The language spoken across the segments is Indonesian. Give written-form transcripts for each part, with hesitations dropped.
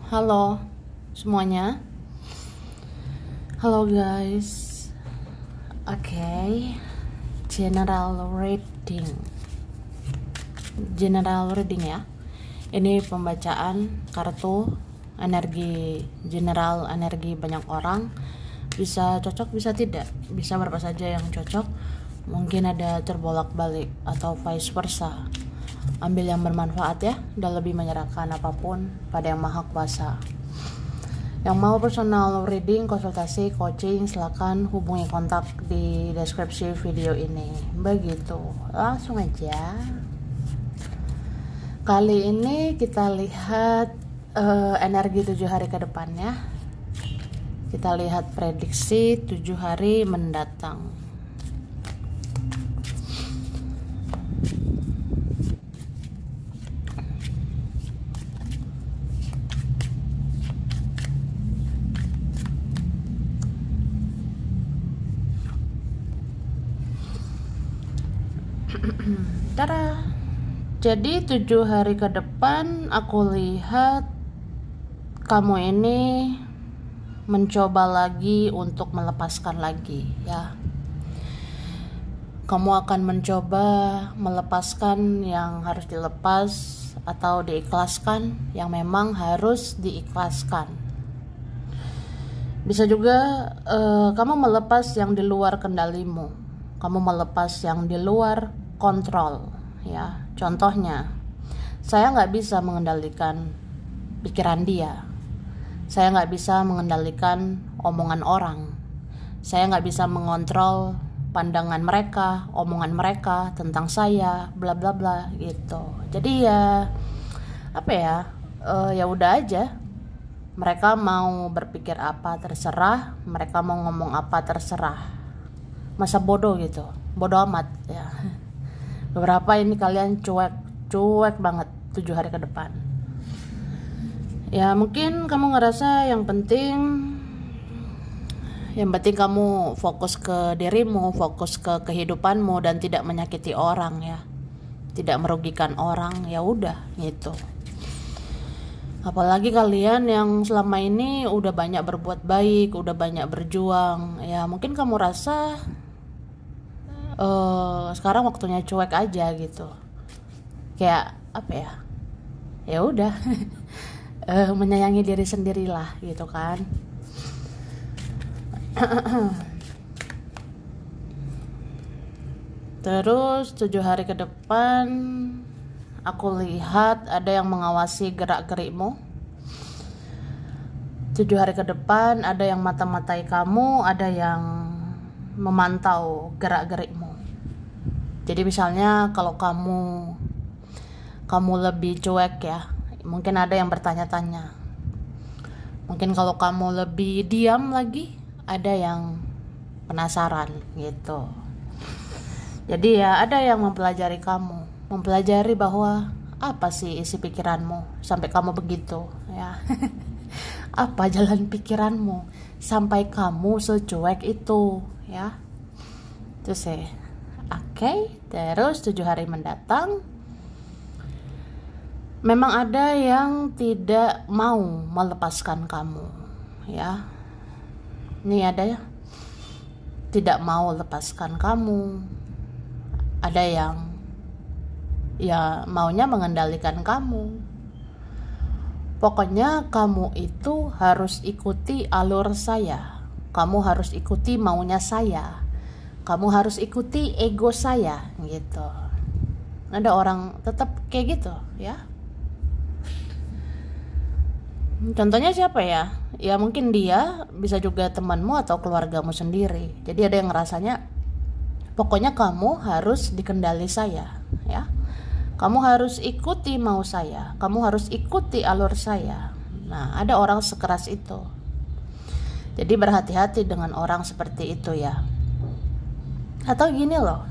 Halo semuanya. Halo guys. Oke. General reading ya. Ini pembacaan kartu energi general, energi banyak orang. Bisa cocok, bisa tidak. Bisa berapa saja yang cocok. Mungkin ada terbolak-balik atau vice versa. Ambil yang bermanfaat ya, dan lebih menyerahkan apapun pada Yang Maha Kuasa. Yang mau personal reading, konsultasi, coaching, silakan hubungi kontak di deskripsi video ini. Begitu, langsung aja. Kali ini kita lihat energi 7 hari ke depannya. Kita lihat prediksi 7 hari mendatang. Tada. Jadi 7 hari ke depan aku lihat kamu ini mencoba lagi untuk melepaskan lagi ya. Kamu akan mencoba melepaskan yang harus dilepas atau diikhlaskan yang memang harus diikhlaskan. Bisa juga kamu melepas yang di luar kendalimu. Kamu melepas yang di luar kontrol ya. Contohnya, saya nggak bisa mengendalikan pikiran dia, saya nggak bisa mengendalikan omongan orang, saya nggak bisa mengontrol pandangan mereka, omongan mereka tentang saya, bla bla bla gitu. Jadi ya apa ya, ya udah aja, mereka mau berpikir apa terserah, mereka mau ngomong apa terserah, masa bodoh gitu, bodoh amat ya. Beberapa ini kalian cuek banget 7 hari ke depan. Ya mungkin kamu ngerasa yang penting kamu fokus ke dirimu, fokus ke kehidupanmu dan tidak menyakiti orang ya. Tidak merugikan orang, ya udah gitu. Apalagi kalian yang selama ini udah banyak berbuat baik, udah banyak berjuang, ya mungkin kamu rasa sekarang waktunya cuek aja gitu, kayak apa ya, ya udah menyayangi diri sendirilah gitu kan. Terus 7 hari ke depan aku lihat ada yang mengawasi gerak-gerikmu. 7 hari ke depan ada yang mata-matai kamu, ada yang memantau gerak-gerikmu. Jadi misalnya kalau kamu lebih cuek ya, mungkin ada yang bertanya-tanya. Mungkin kalau kamu lebih diam lagi, ada yang penasaran gitu. Jadi ya ada yang mempelajari kamu, mempelajari bahwa apa sih isi pikiranmu sampai kamu begitu ya. Apa jalan pikiranmu sampai kamu secuek itu ya. Terus ya, oke. Terus 7 hari mendatang memang ada yang tidak mau melepaskan kamu ya. Ini ada ya, tidak mau lepaskan kamu. Ada yang ya maunya mengendalikan kamu. Pokoknya kamu itu harus ikuti alur saya. Kamu harus ikuti maunya saya. Kamu harus ikuti ego saya gitu. Ada orang tetap kayak gitu ya. Contohnya siapa ya? Ya mungkin dia, bisa juga temanmu atau keluargamu sendiri. Jadi ada yang ngerasanya pokoknya kamu harus dikendali saya ya. Kamu harus ikuti mau saya, kamu harus ikuti alur saya. Nah, ada orang sekeras itu. Jadi berhati-hati dengan orang seperti itu ya. Atau gini loh,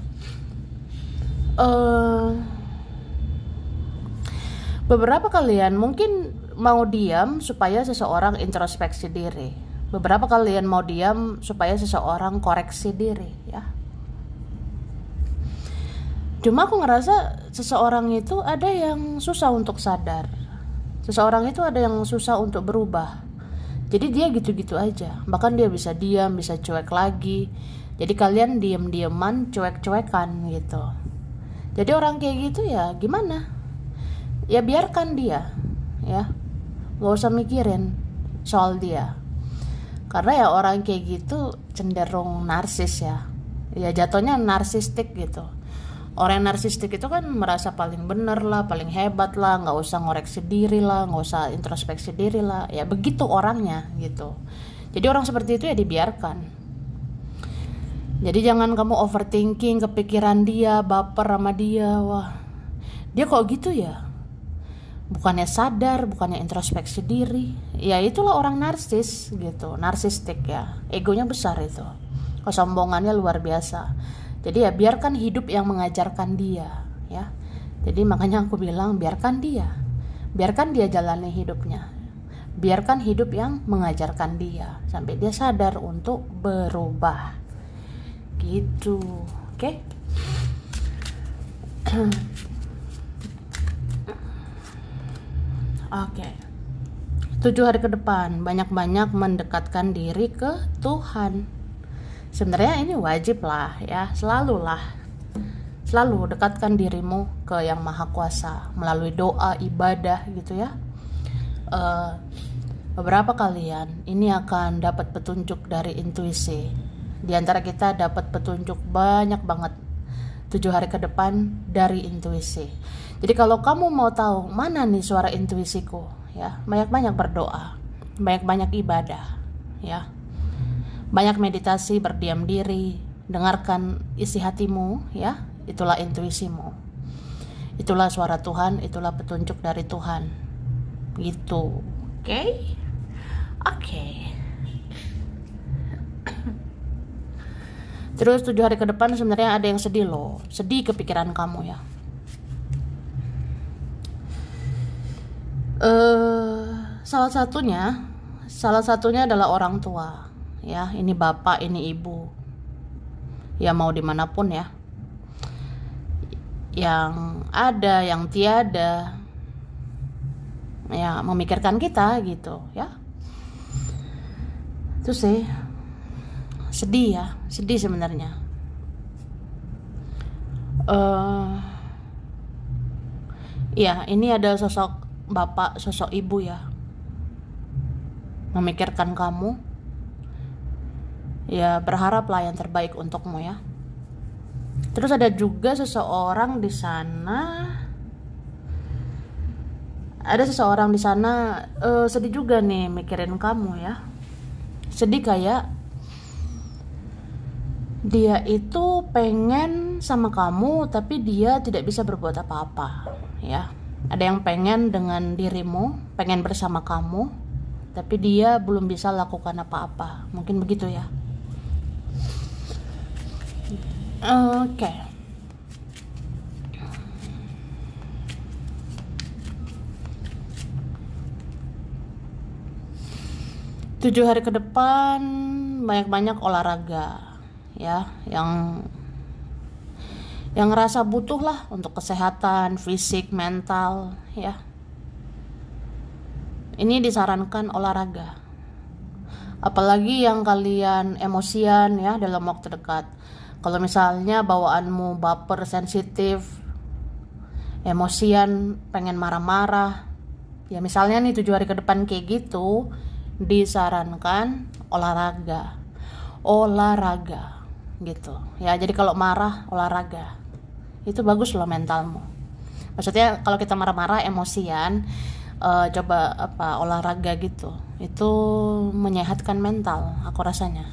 beberapa kalian mungkin mau diam supaya seseorang introspeksi diri. Beberapa kalian mau diam supaya seseorang koreksi diri ya. Cuma aku ngerasa seseorang itu ada yang susah untuk sadar. Seseorang itu ada yang susah untuk berubah. Jadi dia gitu-gitu aja. Bahkan dia bisa diam, bisa cuek lagi. Jadi kalian diam-diaman, cuek-cuekan gitu. Jadi orang kayak gitu ya gimana? Ya biarkan dia, ya. Gak usah mikirin soal dia. Karena ya orang kayak gitu cenderung narsis ya. Ya jatuhnya narsistik gitu. Orang yang narsistik itu kan merasa paling bener lah, paling hebat lah, nggak usah ngoreksi diri lah, nggak usah introspeksi diri lah. Ya begitu orangnya gitu. Jadi orang seperti itu ya dibiarkan. Jadi jangan kamu overthinking, kepikiran dia, baper sama dia. Wah, dia kok gitu ya? Bukannya sadar, bukannya introspeksi diri. Ya itulah orang narsis gitu, narsistik ya. Egonya besar itu. Kesombongannya luar biasa. Jadi ya biarkan hidup yang mengajarkan dia, ya. Jadi makanya aku bilang biarkan dia. Biarkan dia jalani hidupnya. Biarkan hidup yang mengajarkan dia sampai dia sadar untuk berubah. Gitu. Oke? Oke. 7 hari ke depan banyak-banyak mendekatkan diri ke Tuhan. Sebenarnya ini wajib lah ya, selalu dekatkan dirimu ke Yang Maha Kuasa melalui doa, ibadah gitu ya. Beberapa kalian ini akan dapat petunjuk dari intuisi. Di antara kita dapat petunjuk banyak banget 7 hari ke depan dari intuisi. Jadi kalau kamu mau tahu mana nih suara intuisiku, ya banyak-banyak berdoa, banyak-banyak ibadah, ya. Banyak meditasi, berdiam diri, dengarkan isi hatimu, ya. Itulah intuisimu. Itulah suara Tuhan, itulah petunjuk dari Tuhan. Gitu. Oke? Oke. Terus 7 hari ke depan sebenarnya ada yang sedih loh. Sedih kepikiran kamu ya. Salah satunya adalah orang tua. Ya, ini bapak, ini ibu. Ya mau dimanapun ya. Yang ada, yang tiada. Ya memikirkan kita gitu ya. Itu sih. Sedih sebenarnya. Ya ini ada sosok bapak, sosok ibu ya, memikirkan kamu. Ya berharaplah yang terbaik untukmu ya. Terus ada juga seseorang di sana. Sedih juga nih mikirin kamu ya. Sedih kayak dia itu pengen sama kamu tapi dia tidak bisa berbuat apa-apa ya. Ada yang pengen dengan dirimu, pengen bersama kamu tapi dia belum bisa lakukan apa-apa. Mungkin begitu ya. Oke. 7 hari ke depan banyak-banyak olahraga ya, yang ngerasa butuh lah untuk kesehatan fisik, mental ya. Ini disarankan olahraga. Apalagi yang kalian emosian ya dalam waktu dekat. Kalau misalnya bawaanmu baper, sensitif, emosian, pengen marah-marah, ya misalnya nih 7 hari ke depan kayak gitu, disarankan olahraga gitu ya. Jadi kalau marah olahraga itu bagus loh mentalmu. Maksudnya kalau kita marah-marah emosian, coba olahraga gitu, itu menyehatkan mental aku rasanya.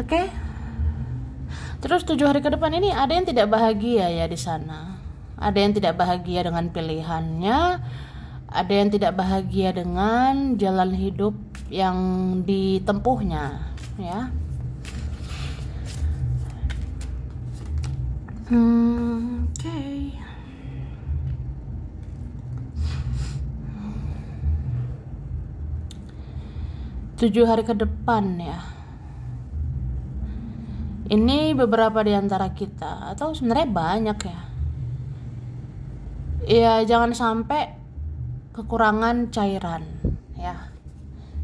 Oke. Terus 7 hari ke depan ini ada yang tidak bahagia ya di sana. Ada yang tidak bahagia dengan pilihannya, ada yang tidak bahagia dengan jalan hidup yang ditempuhnya ya. Oke. 7 hari ke depan ya. Ini beberapa di antara kita, atau sebenarnya banyak ya, Ya jangan sampai kekurangan cairan ya.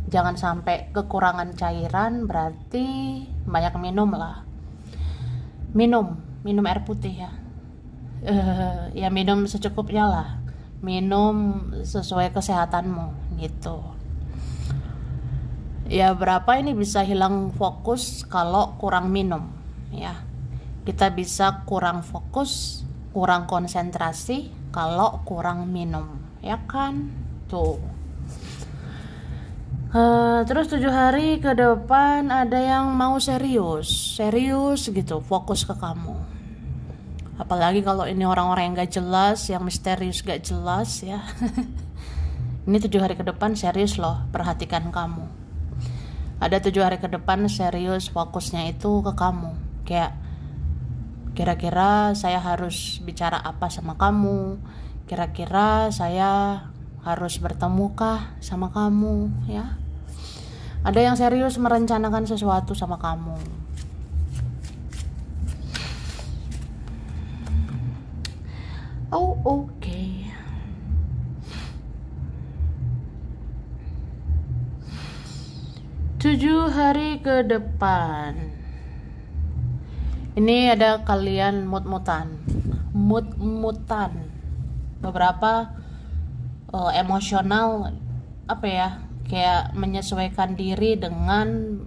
Jangan sampai kekurangan cairan, berarti banyak minum lah. Minum air putih ya. Ya minum secukupnya lah. Minum sesuai kesehatanmu gitu. Ya berapa ini bisa hilang fokus kalau kurang minum ya. Kita bisa kurang fokus, kurang konsentrasi kalau kurang minum, ya kan? Tuh. Terus 7 hari ke depan ada yang mau serius gitu, fokus ke kamu. Apalagi kalau ini orang-orang yang gak jelas, yang misterius gak jelas ya. Ini 7 hari ke depan serius loh, perhatikan kamu. Ada 7 hari ke depan serius, fokusnya itu ke kamu. Kayak kira-kira saya harus bicara apa sama kamu, kira-kira saya harus bertemukah sama kamu ya. Ada yang serius merencanakan sesuatu sama kamu. Oh oke. 7 hari ke depan ini ada kalian mut-mutan, beberapa emosional apa ya, kayak menyesuaikan diri dengan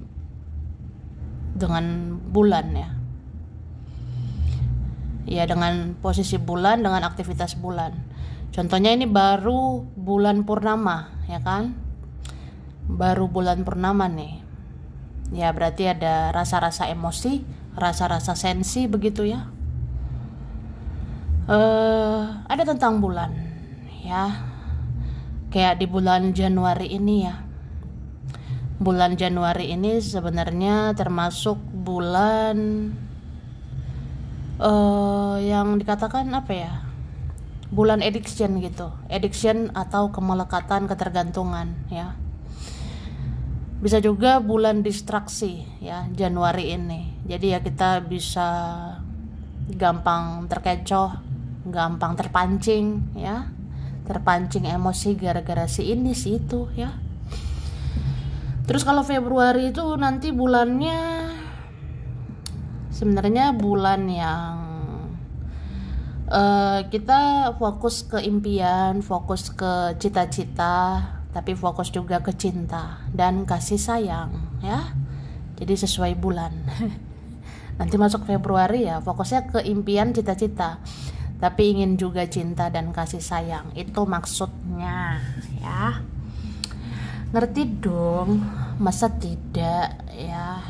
bulan ya, dengan posisi bulan, dengan aktivitas bulan. Contohnya ini baru bulan purnama ya kan, baru bulan purnama nih ya, berarti ada rasa-rasa emosi, rasa-rasa sensi begitu ya. Ada tentang bulan ya, kayak di bulan Januari ini ya. Bulan Januari ini sebenarnya termasuk bulan yang dikatakan apa ya, bulan addiction gitu, addiction atau kemelekatan, ketergantungan ya. Bisa juga bulan distraksi ya Januari ini. Jadi ya kita bisa gampang terkecoh, gampang terpancing ya. Terpancing emosi gara-gara si ini si itu ya. Terus kalau Februari itu nanti bulannya sebenarnya bulan yang kita fokus ke impian, fokus ke cita-cita, tapi fokus juga ke cinta dan kasih sayang ya. Jadi sesuai bulan. Nanti masuk Februari ya fokusnya ke impian, cita-cita, tapi ingin juga cinta dan kasih sayang. Itu maksudnya ya. Ngerti dong, masa tidak ya.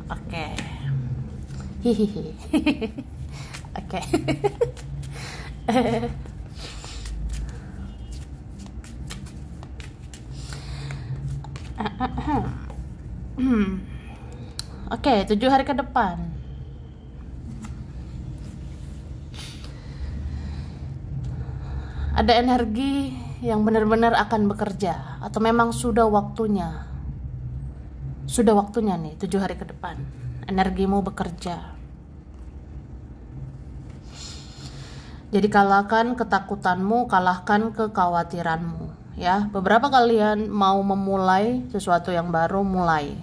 Oke. Hihihi. Oke. Oke, 7 hari ke depan. Ada energi yang benar-benar akan bekerja, atau memang sudah waktunya. Sudah waktunya nih 7 hari ke depan. Energimu bekerja. Jadi kalahkan ketakutanmu, kalahkan kekhawatiranmu. Ya, beberapa kalian mau memulai sesuatu yang baru, mulai.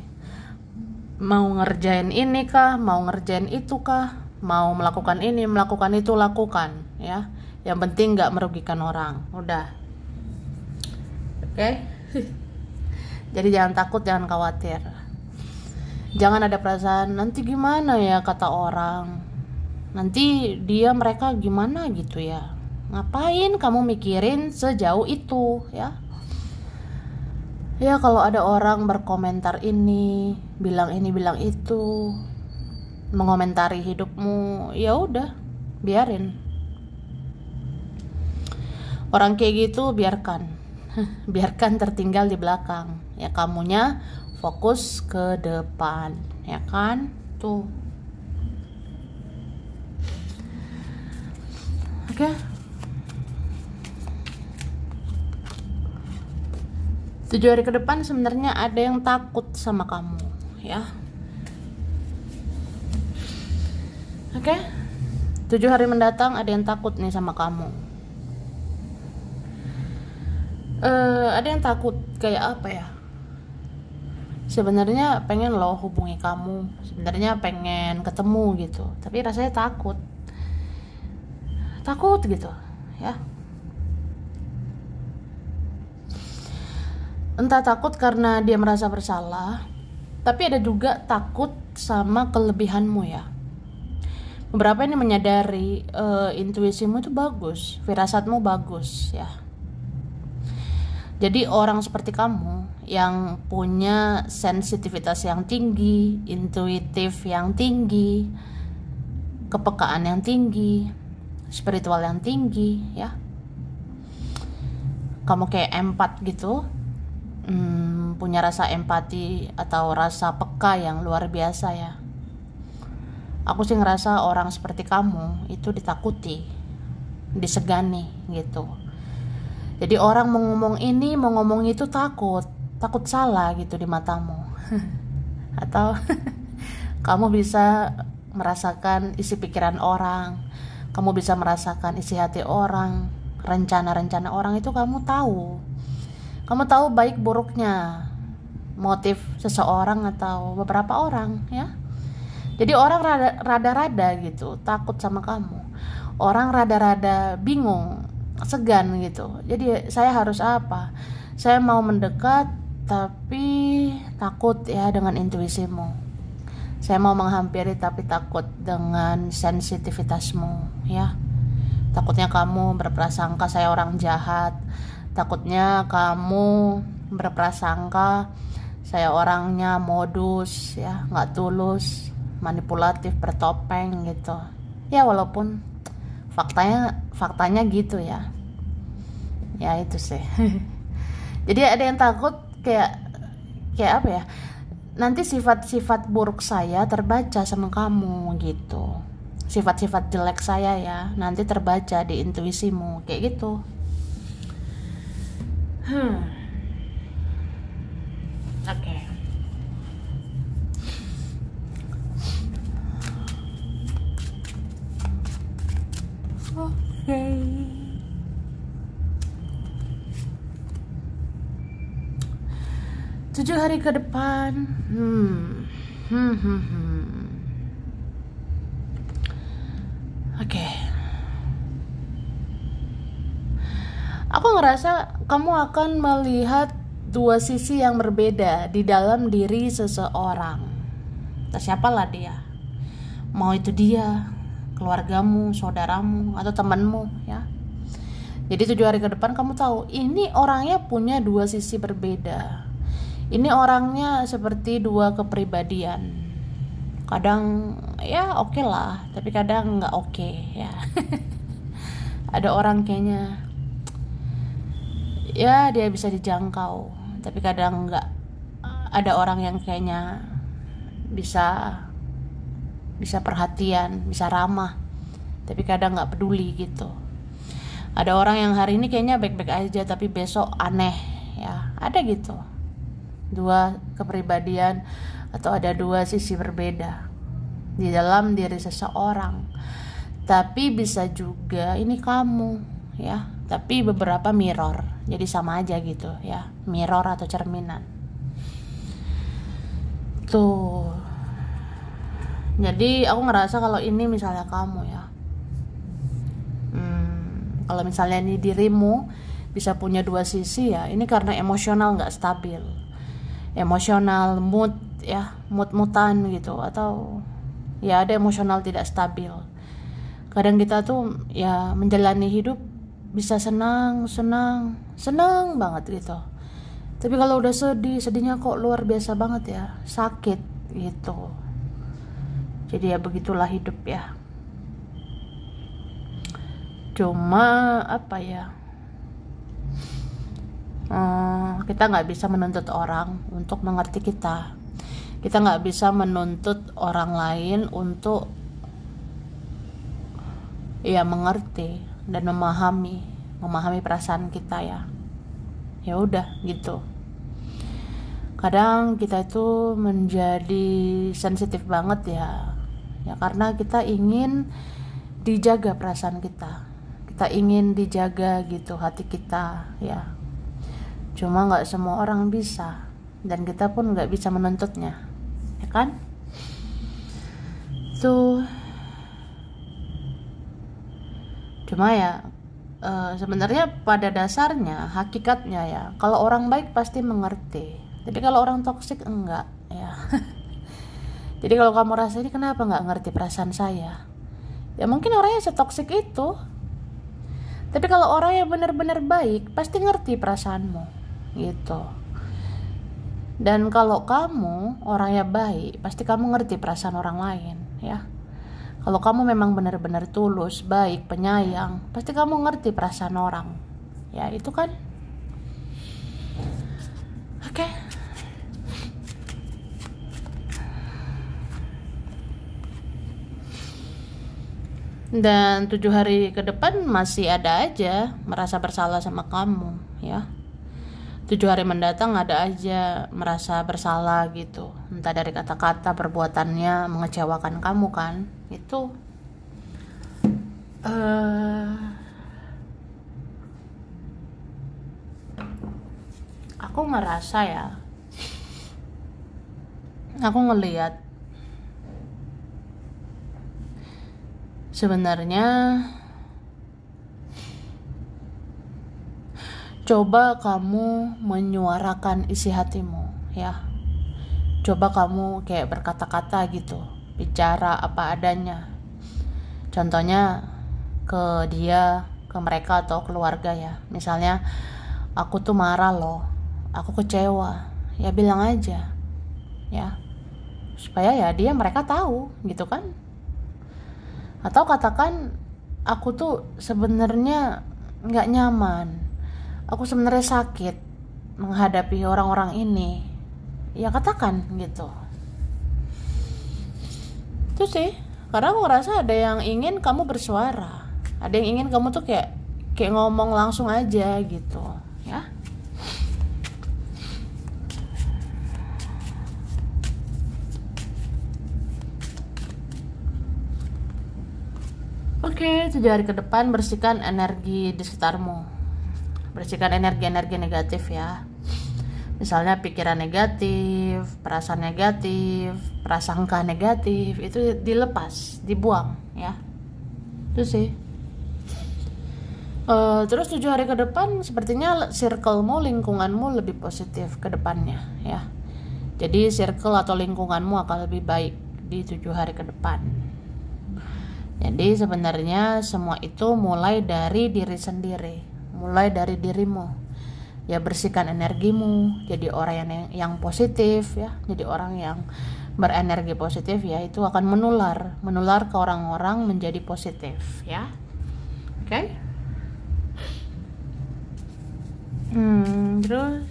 Mau ngerjain ini kah, mau ngerjain itu kah, mau melakukan ini, melakukan itu, lakukan ya. Yang penting gak merugikan orang. Udah. Oke? Jadi jangan takut, jangan khawatir. Jangan ada perasaan nanti gimana ya kata orang, nanti mereka gimana gitu ya. Ngapain kamu mikirin sejauh itu ya? Ya kalau ada orang berkomentar ini, bilang itu, mengomentari hidupmu, ya udah, biarin. Orang kayak gitu biarkan. Biarkan tertinggal di belakang. Ya kamunya fokus ke depan, ya kan? Tuh. Oke. 7 hari ke depan sebenarnya ada yang takut sama kamu ya. Oke. 7 hari mendatang ada yang takut nih sama kamu. Ada yang takut kayak apa ya, sebenarnya pengen loh hubungi kamu, sebenarnya pengen ketemu gitu, tapi rasanya takut gitu ya. Entah takut karena dia merasa bersalah, tapi ada juga takut sama kelebihanmu ya. Beberapa ini menyadari intuisimu itu bagus, firasatmu bagus ya. Jadi orang seperti kamu yang punya sensitivitas yang tinggi, intuitif yang tinggi, kepekaan yang tinggi, spiritual yang tinggi ya. Kamu kayak empat gitu, punya rasa empati atau rasa peka yang luar biasa ya. Aku sih ngerasa orang seperti kamu itu ditakuti, disegani gitu. Jadi orang mau ngomong ini, mau ngomong itu takut salah gitu di matamu. Atau kamu bisa merasakan isi pikiran orang, kamu bisa merasakan isi hati orang, rencana-rencana orang itu kamu tahu. Kamu tahu baik buruknya motif seseorang atau beberapa orang ya. Jadi orang rada-rada gitu takut sama kamu. Orang rada-rada bingung, segan gitu. Jadi saya harus apa? Saya mau mendekat tapi takut ya dengan intuisimu. Saya mau menghampiri tapi takut dengan sensitivitasmu ya. Takutnya kamu berprasangka saya orang jahat. Takutnya kamu berprasangka saya orangnya modus ya, nggak tulus, manipulatif, bertopeng gitu ya. Walaupun faktanya gitu ya itu sih. Jadi ada yang takut kayak apa ya, nanti sifat-sifat buruk saya terbaca sama kamu gitu, sifat-sifat jelek saya ya nanti terbaca di intuisimu kayak gitu. Oke. Okay. 7 hari ke depan. Oke. Aku ngerasa kamu akan melihat dua sisi yang berbeda di dalam diri seseorang. Entah siapalah dia. Mau itu dia, keluargamu, saudaramu, atau temanmu ya. Jadi 7 hari ke depan kamu tahu ini orangnya punya dua sisi berbeda. Ini orangnya seperti dua kepribadian. Kadang ya oke lah, tapi kadang nggak oke ya. Ada orang kayaknya ya dia bisa dijangkau, tapi kadang nggak. Ada orang yang kayaknya bisa perhatian, bisa ramah, tapi kadang nggak peduli gitu. Ada orang yang hari ini kayaknya baik-baik aja, tapi besok aneh ya. Ada gitu, dua kepribadian atau ada dua sisi berbeda di dalam diri seseorang. Tapi bisa juga ini kamu ya, tapi beberapa mirror, jadi sama aja gitu ya, mirror atau cerminan tuh. Jadi aku ngerasa kalau ini misalnya kamu ya, kalau misalnya ini dirimu bisa punya dua sisi ya, ini karena emosional nggak stabil, emosional mood ya, mood-mutan gitu, atau ya ada emosional tidak stabil. Kadang kita tuh ya menjalani hidup bisa senang banget gitu, tapi kalau udah sedihnya kok luar biasa banget ya, sakit gitu. Jadi ya begitulah hidup ya. Cuma apa ya, kita nggak bisa menuntut orang untuk mengerti kita. Kita nggak bisa menuntut orang lain untuk ya mengerti dan memahami perasaan kita ya. Ya udah gitu. Kadang kita itu menjadi sensitif banget ya karena kita ingin dijaga perasaan kita ingin dijaga gitu hati kita ya. Cuma nggak semua orang bisa, dan kita pun nggak bisa menuntutnya, ya kan? Tuh. Cuma ya sebenarnya pada dasarnya, hakikatnya ya, kalau orang baik pasti mengerti. Jadi kalau orang toksik enggak, ya. Jadi kalau kamu rasa ini kenapa nggak ngerti perasaan saya, ya mungkin orangnya setoksik itu. Tapi kalau orang yang benar-benar baik pasti ngerti perasaanmu, gitu. Dan kalau kamu orangnya baik, pasti kamu ngerti perasaan orang lain, ya. Kalau kamu memang benar-benar tulus, baik, penyayang, pasti kamu ngerti perasaan orang. Ya, itu kan. Oke. Dan 7 hari ke depan masih ada aja merasa bersalah sama kamu, ya. 7 hari mendatang ada aja merasa bersalah gitu, entah dari kata-kata, perbuatannya mengecewakan kamu kan. Itu aku ngerasa ya, aku ngelihat sebenarnya coba kamu menyuarakan isi hatimu, ya. Coba kamu kayak berkata-kata gitu, bicara apa adanya. Contohnya ke dia, ke mereka atau keluarga ya. Misalnya, aku tuh marah loh, aku kecewa. Ya bilang aja, ya. Supaya ya mereka tahu gitu kan. Atau katakan, aku tuh sebenarnya nggak nyaman. Aku sebenarnya sakit menghadapi orang-orang ini. Ya katakan gitu. Itu sih, karena aku ngerasa ada yang ingin kamu bersuara, ada yang ingin kamu tuh kayak ngomong langsung aja gitu, ya. Oke, 7 hari ke depan bersihkan energi di sekitarmu. Bersihkan energi-energi negatif ya. Misalnya pikiran negatif, perasaan negatif, prasangka negatif, itu dilepas, dibuang ya. Itu sih. Terus 7 hari ke depan sepertinya circle-mu, lingkunganmu lebih positif ke depannya ya. Jadi circle atau lingkunganmu akan lebih baik di 7 hari ke depan. Jadi sebenarnya semua itu mulai dari diri sendiri, mulai dari dirimu. Ya, bersihkan energimu, jadi orang yang positif ya, jadi orang yang berenergi positif ya, itu akan menular ke orang-orang menjadi positif ya. Oke? Terus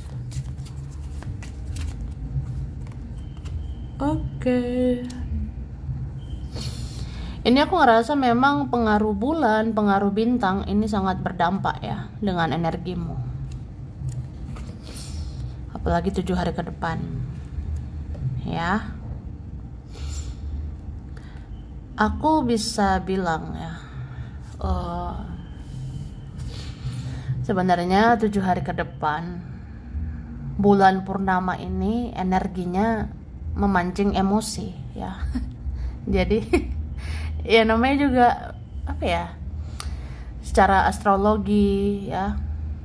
ini aku ngerasa memang pengaruh bulan, pengaruh bintang ini sangat berdampak ya dengan energimu. Apalagi 7 hari ke depan. Ya. Aku bisa bilang ya. Sebenarnya 7 hari ke depan bulan purnama ini energinya memancing emosi ya. Jadi ya namanya juga apa ya, secara astrologi ya,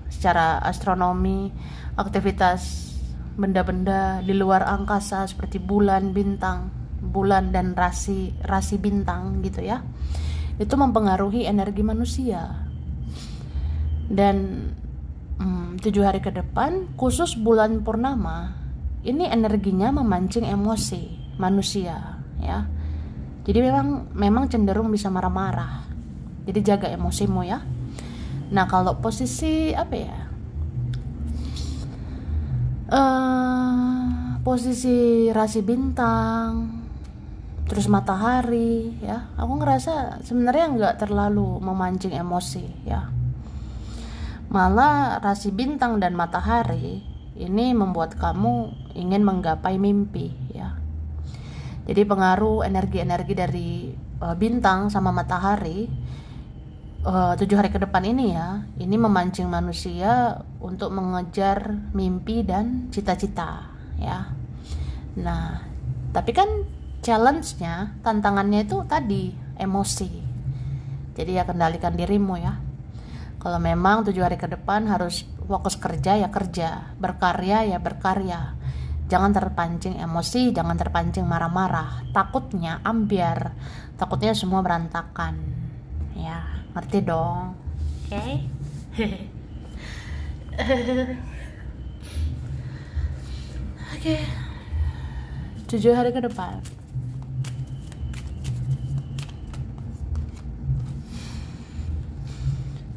secara astronomi, aktivitas benda-benda di luar angkasa seperti bulan, bintang, bulan dan rasi bintang gitu ya, itu mempengaruhi energi manusia. Dan 7 hari ke depan khusus bulan purnama ini energinya memancing emosi manusia ya. Jadi memang cenderung bisa marah-marah. Jadi jaga emosimu ya. Nah, kalau posisi apa ya? Posisi rasi bintang, terus matahari ya. Aku ngerasa sebenarnya nggak terlalu memancing emosi ya. Malah rasi bintang dan matahari ini membuat kamu ingin menggapai mimpi ya. Jadi pengaruh energi-energi dari bintang sama matahari 7 hari ke depan ini ya, ini memancing manusia untuk mengejar mimpi dan cita-cita ya. Nah, tapi kan challenge-nya, tantangannya itu tadi emosi. Jadi ya kendalikan dirimu ya. Kalau memang 7 hari ke depan harus fokus kerja ya kerja, berkarya ya berkarya. Jangan terpancing emosi, jangan terpancing marah-marah. Takutnya ambiar, takutnya semua berantakan. Ya, ngerti dong. Oke. Oke. 7 hari ke depan.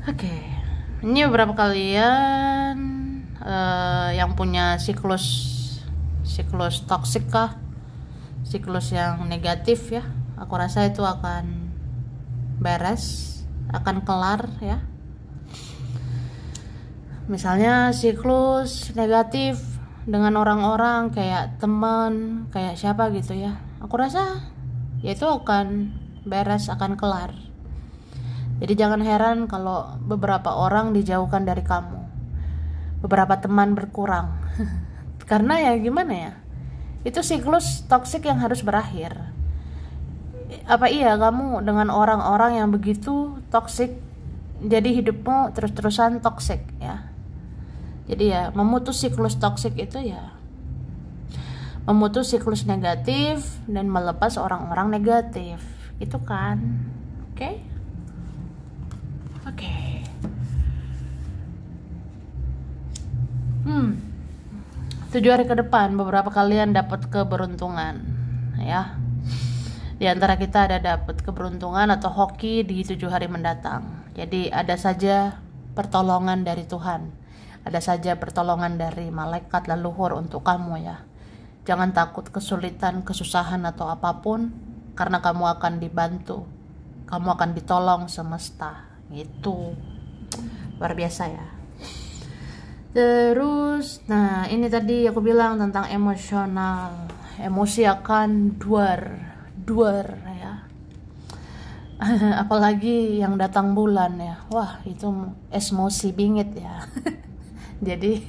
Oke. Ini beberapa kalian yang punya siklus toksik kah, siklus yang negatif ya. Aku rasa itu akan beres, akan kelar ya. Misalnya siklus negatif dengan orang-orang kayak teman, kayak siapa gitu ya, aku rasa ya itu akan beres, akan kelar. Jadi jangan heran kalau beberapa orang dijauhkan dari kamu, beberapa teman berkurang. Karena ya gimana ya, itu siklus toksik yang harus berakhir. Apa iya kamu dengan orang-orang yang begitu toksik, jadi hidupmu terus-terusan toksik ya. Jadi ya memutus siklus toksik itu ya memutus siklus negatif dan melepas orang-orang negatif, itu kan. Oke? 7 hari ke depan beberapa kalian dapat keberuntungan ya. Di antara kita ada dapat keberuntungan atau hoki di 7 hari mendatang. Jadi ada saja pertolongan dari Tuhan, ada saja pertolongan dari malaikat leluhur untuk kamu ya. Jangan takut kesulitan, kesusahan atau apapun, karena kamu akan dibantu, kamu akan ditolong semesta. Itu luar biasa ya. Terus, nah ini tadi aku bilang tentang emosional, emosi akan duar ya. Apalagi yang datang bulan ya, wah itu emosi bingit ya. Jadi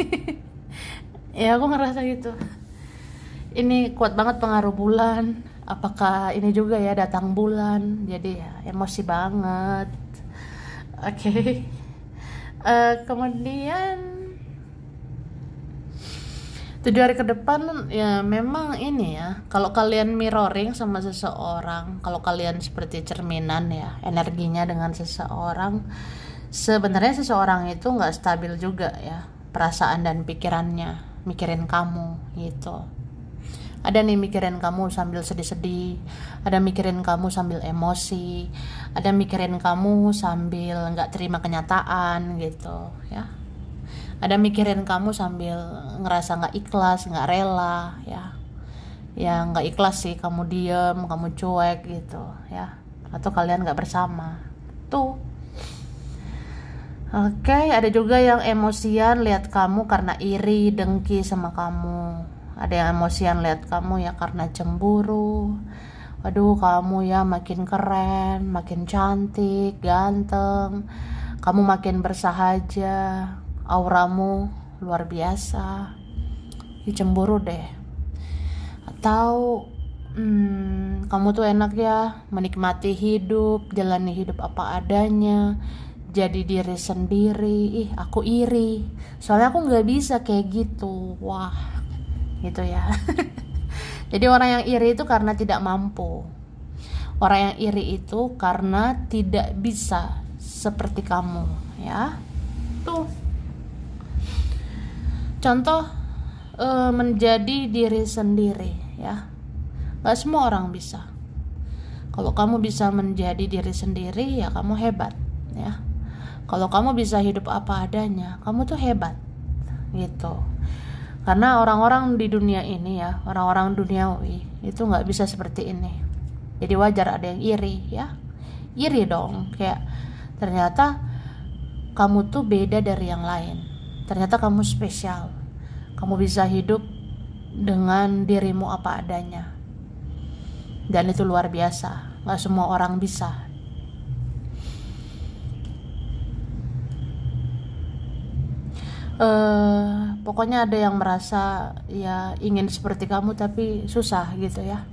ya aku ngerasa gitu. Ini kuat banget pengaruh bulan. Apakah ini juga ya datang bulan? Jadi ya emosi banget. Oke. Kemudian 7 hari ke depan ya memang ini ya, kalau kalian mirroring sama seseorang, kalau kalian seperti cerminan ya, energinya dengan seseorang, sebenarnya seseorang itu nggak stabil juga ya, perasaan dan pikirannya, mikirin kamu gitu. Ada nih mikirin kamu sambil sedih-sedih, ada mikirin kamu sambil emosi, ada mikirin kamu sambil nggak terima kenyataan gitu ya. Ada mikirin kamu sambil ngerasa nggak ikhlas, nggak rela ya. Ya nggak ikhlas sih, kamu diem, kamu cuek gitu ya. Atau kalian nggak bersama. Tuh. Oke, ada juga yang emosian lihat kamu karena iri, dengki sama kamu. Ada yang emosian lihat kamu ya karena cemburu. Waduh, kamu ya makin keren, makin cantik, ganteng. Kamu makin bersahaja. Auramu luar biasa, cemburu deh. Atau kamu tuh enak ya menikmati hidup, jalani hidup apa adanya, jadi diri sendiri. Aku iri, soalnya aku nggak bisa kayak gitu. Wah, gitu ya. Jadi orang yang iri itu karena tidak mampu. Orang yang iri itu karena tidak bisa seperti kamu ya. Tuh contoh menjadi diri sendiri ya. Gak semua orang bisa. Kalau kamu bisa menjadi diri sendiri ya kamu hebat ya. Kalau kamu bisa hidup apa adanya, kamu tuh hebat gitu. Karena orang-orang di dunia ini ya, orang-orang duniawi itu gak bisa seperti ini. Jadi wajar ada yang iri ya. Iri dong, kayak ternyata kamu tuh beda dari yang lain. Ternyata kamu spesial. Kamu bisa hidup dengan dirimu apa adanya. Dan itu luar biasa. Gak semua orang bisa. Pokoknya ada yang merasa ya ingin seperti kamu tapi susah gitu ya,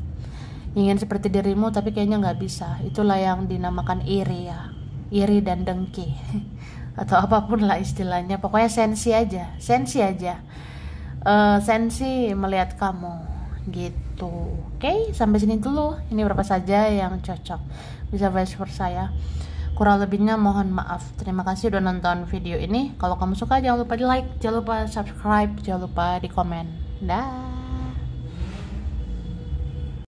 ingin seperti dirimu tapi kayaknya nggak bisa. Itulah yang dinamakan iri ya, iri dan dengki atau apapun lah istilahnya. Pokoknya sensi aja, sensi melihat kamu gitu. Oke, sampai sini dulu. Ini berapa saja yang cocok, bisa vice versa ya. Kurang lebihnya mohon maaf. Terima kasih udah nonton video ini. Kalau kamu suka jangan lupa di like, jangan lupa subscribe, jangan lupa di komen. Dah.